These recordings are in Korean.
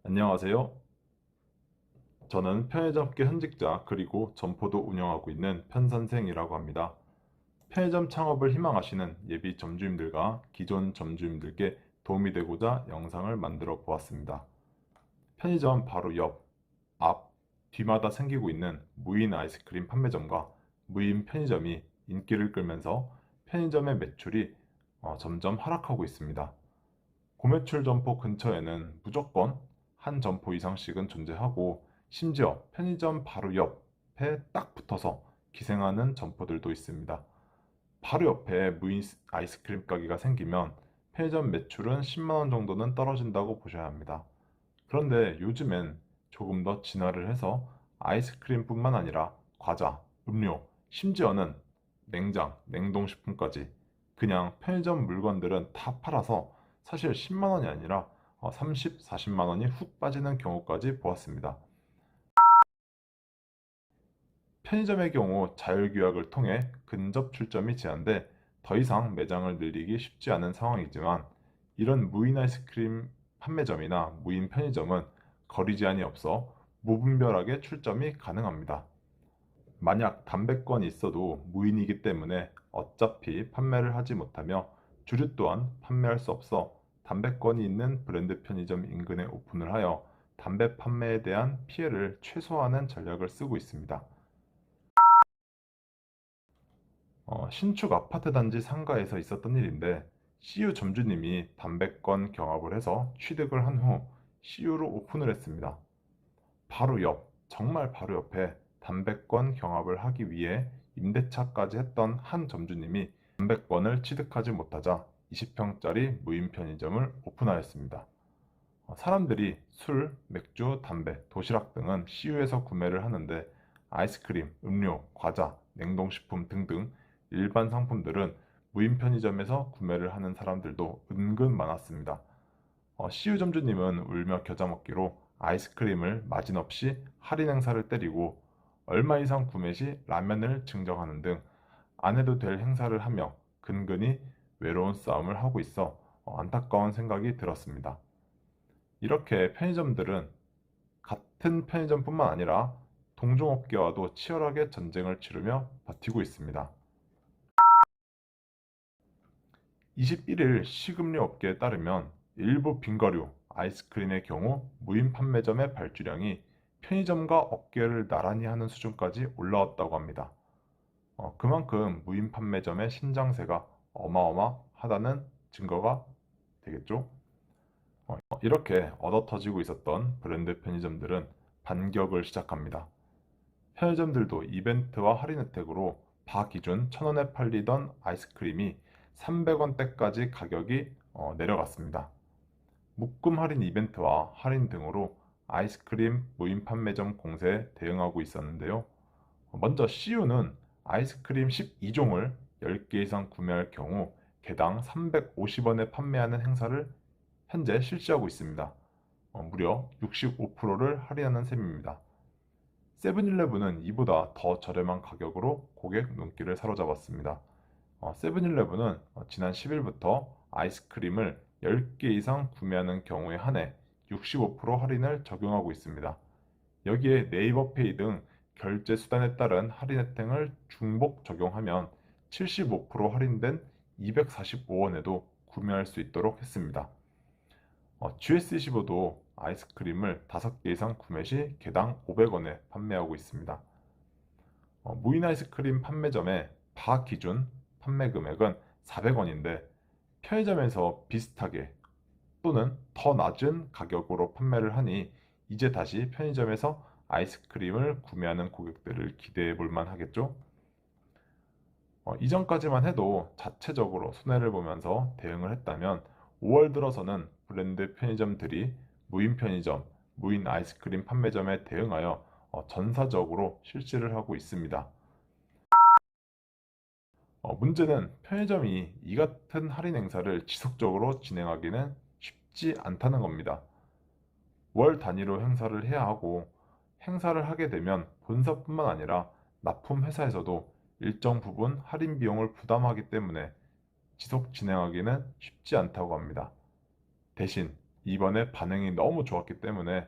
안녕하세요. 저는 편의점계 현직자 그리고 점포도 운영하고 있는 편선생이라고 합니다. 편의점 창업을 희망하시는 예비 점주님들과 기존 점주님들께 도움이 되고자 영상을 만들어 보았습니다. 편의점 바로 옆, 앞, 뒤마다 생기고 있는 무인 아이스크림 판매점과 무인 편의점이 인기를 끌면서 편의점의 매출이 점점 하락하고 있습니다. 고매출 점포 근처에는 무조건 한 점포 이상씩은 존재하고 심지어 편의점 바로 옆에 딱 붙어서 기생하는 점포들도 있습니다. 바로 옆에 무인 아이스크림 가게가 생기면 편의점 매출은 10만 원 정도는 떨어진다고 보셔야 합니다. 그런데 요즘엔 조금 더 진화를 해서 아이스크림뿐만 아니라 과자, 음료, 심지어는 냉장, 냉동식품까지 그냥 편의점 물건들은 다 팔아서 사실 10만 원이 아니라 30, 40만 원이 훅 빠지는 경우까지 보았습니다. 편의점의 경우 자율규약을 통해 근접 출점이 제한돼 더 이상 매장을 늘리기 쉽지 않은 상황이지만 이런 무인 아이스크림 판매점이나 무인 편의점은 거리 제한이 없어 무분별하게 출점이 가능합니다. 만약 담배권이 있어도 무인이기 때문에 어차피 판매를 하지 못하며 주류 또한 판매할 수 없어 담배권이 있는 브랜드 편의점 인근에 오픈을 하여 담배 판매에 대한 피해를 최소화하는 전략을 쓰고 있습니다. 신축 아파트 단지 상가에서 있었던 일인데 CU 점주님이 담배권 경합을 해서 취득을 한 후 CU로 오픈을 했습니다. 바로 옆, 정말 바로 옆에 담배권 경합을 하기 위해 임대차까지 했던 한 점주님이 담배권을 취득하지 못하자 20평짜리 무인 편의점을 오픈하였습니다. 사람들이 술, 맥주, 담배, 도시락 등은 CU에서 구매를 하는데 아이스크림, 음료, 과자, 냉동식품 등등 일반 상품들은 무인 편의점에서 구매를 하는 사람들도 은근 많았습니다. CU 점주님은 울며 겨자 먹기로 아이스크림을 마진없이 할인 행사를 때리고 얼마 이상 구매 시 라면을 증정하는 등 안 해도 될 행사를 하며 근근히 외로운 싸움을 하고 있어 안타까운 생각이 들었습니다. 이렇게 편의점들은 같은 편의점뿐만 아니라 동종업계와도 치열하게 전쟁을 치르며 버티고 있습니다. 21일 식음료 업계에 따르면 일부 빙과류, 아이스크림의 경우 무인 판매점의 발주량이 편의점과 업계를 나란히 하는 수준까지 올라왔다고 합니다. 그만큼 무인 판매점의 신장세가 어마어마하다는 증거가 되겠죠? 이렇게 얻어터지고 있었던 브랜드 편의점들은 반격을 시작합니다. 편의점들도 이벤트와 할인 혜택으로 바 기준 1,000원에 팔리던 아이스크림이 300원대까지 가격이 내려갔습니다. 묶음 할인 이벤트와 할인 등으로 아이스크림 무인 판매점 공세에 대응하고 있었는데요. 먼저 CU는 아이스크림 12종을 10개 이상 구매할 경우 개당 350원에 판매하는 행사를 현재 실시하고 있습니다. 무려 65%를 할인하는 셈입니다. 세븐일레븐은 이보다 더 저렴한 가격으로 고객 눈길을 사로잡았습니다. 세븐일레븐은 지난 10일부터 아이스크림을 10개 이상 구매하는 경우에 한해 65% 할인을 적용하고 있습니다. 여기에 네이버페이 등 결제 수단에 따른 할인 혜택을 중복 적용하면 75% 할인된 245원에도 구매할 수 있도록 했습니다. GS25도 아이스크림을 5개 이상 구매 시 개당 500원에 판매하고 있습니다. 무인 아이스크림 판매점의 바 기준 판매 금액은 400원인데 편의점에서 비슷하게 또는 더 낮은 가격으로 판매를 하니 이제 다시 편의점에서 아이스크림을 구매하는 고객들을 기대해 볼 만하겠죠? 이전까지만 해도 자체적으로 손해를 보면서 대응을 했다면 5월 들어서는 브랜드 편의점들이 무인 편의점, 무인 아이스크림 판매점에 대응하여 전사적으로 실시를 하고 있습니다. 문제는 편의점이 이 같은 할인 행사를 지속적으로 진행하기는 쉽지 않다는 겁니다. 월 단위로 행사를 해야 하고 행사를 하게 되면 본사뿐만 아니라 납품 회사에서도 일정 부분 할인 비용을 부담하기 때문에 지속 진행하기는 쉽지 않다고 합니다. 대신 이번에 반응이 너무 좋았기 때문에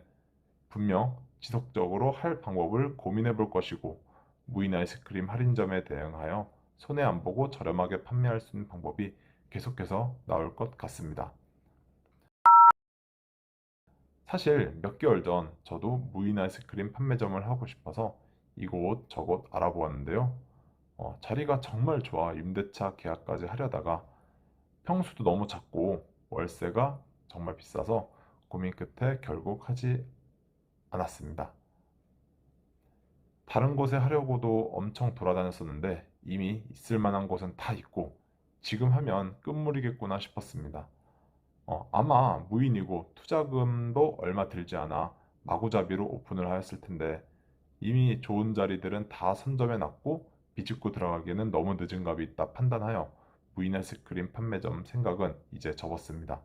분명 지속적으로 할 방법을 고민해 볼 것이고, 무인 아이스크림 할인점에 대응하여 손해 안 보고 저렴하게 판매할 수 있는 방법이 계속해서 나올 것 같습니다. 사실 몇 개월 전 저도 무인 아이스크림 판매점을 하고 싶어서 이곳 저곳 알아보았는데요. 자리가 정말 좋아 임대차 계약까지 하려다가 평수도 너무 작고 월세가 정말 비싸서 고민 끝에 결국 하지 않았습니다. 다른 곳에 하려고도 엄청 돌아다녔었는데 이미 있을 만한 곳은 다 있고 지금 하면 끝물이겠구나 싶었습니다. 아마 무인이고 투자금도 얼마 들지 않아 마구잡이로 오픈을 하였을 텐데 이미 좋은 자리들은 다 선점해 놨고 비집고 들어가기에는 너무 늦은 값이 있다 판단하여 무인 아이스크림 판매점 생각은 이제 접었습니다.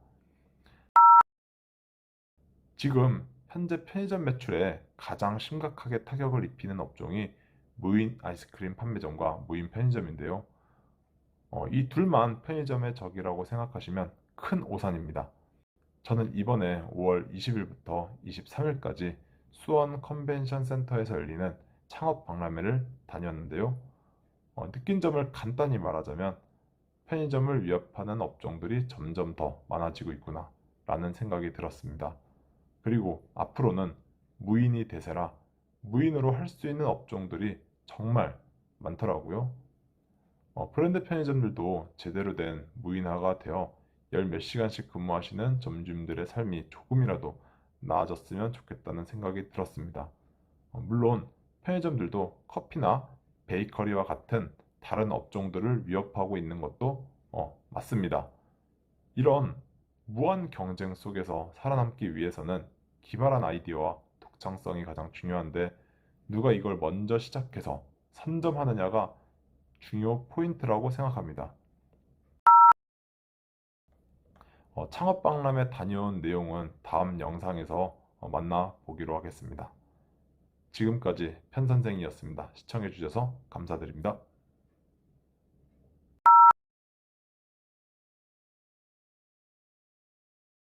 지금 현재 편의점 매출에 가장 심각하게 타격을 입히는 업종이 무인 아이스크림 판매점과 무인 편의점인데요. 이 둘만 편의점의 적이라고 생각하시면 큰 오산입니다. 저는 이번에 5월 20일부터 23일까지 수원 컨벤션 센터에서 열리는 창업 박람회를 다녔는데요. 느낀 점을 간단히 말하자면 편의점을 위협하는 업종들이 점점 더 많아지고 있구나 라는 생각이 들었습니다. 그리고 앞으로는 무인이 대세라 무인으로 할 수 있는 업종들이 정말 많더라고요. 브랜드 편의점들도 제대로 된 무인화가 되어 열 몇 시간씩 근무하시는 점주님들의 삶이 조금이라도 나아졌으면 좋겠다는 생각이 들었습니다. 물론 편의점들도 커피나 베이커리와 같은 다른 업종들을 위협하고 있는 것도 맞습니다. 이런 무한 경쟁 속에서 살아남기 위해서는 기발한 아이디어와 독창성이 가장 중요한데 누가 이걸 먼저 시작해서 선점하느냐가 중요 포인트라고 생각합니다. 창업 박람회 다녀온 내용은 다음 영상에서 만나보기로 하겠습니다. 지금까지 편 선생이었습니다. 시청해주셔서 감사드립니다.